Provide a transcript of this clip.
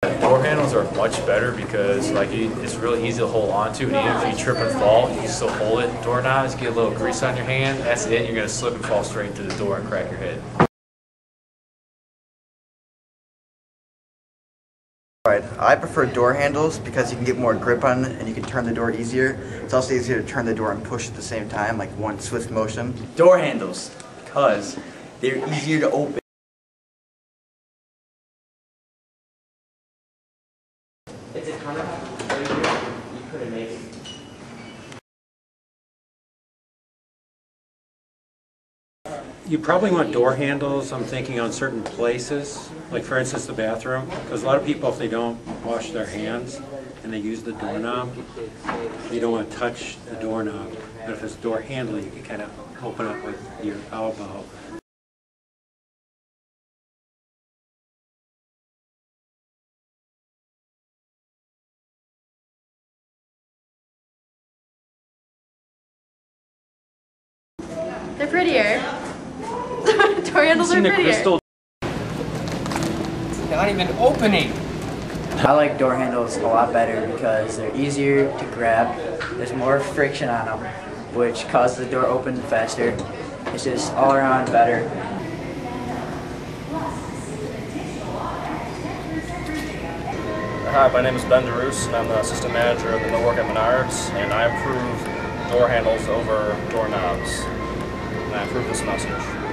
Door handles are much better because it's really easy to hold on to, and even if you trip and fall, you can still hold it. Doorknobs, get a little grease on your hand, that's it, you're going to slip and fall straight into the door and crack your head. I prefer door handles because you can get more grip on it and you can turn the door easier. It's also easier to turn the door and push at the same time, like one swift motion. Door handles, because they're easier to open. It's a ton of you couldn't make it. You probably want door handles, I'm thinking, on certain places, like for instance the bathroom, because a lot of people, if they don't wash their hands and they use the doorknob, you don't want to touch the doorknob. But if it's door handle, you can kind of open up with your elbow. They're prettier. Door handles are prettier. Not even opening. I like door handles a lot better because they're easier to grab. There's more friction on them, which causes the door to open faster. It's just all around better. Hi, my name is Ben DeRoos, and I'm the assistant manager of the millwork at Menards, and I approve door handles over doorknobs. And I approve this message.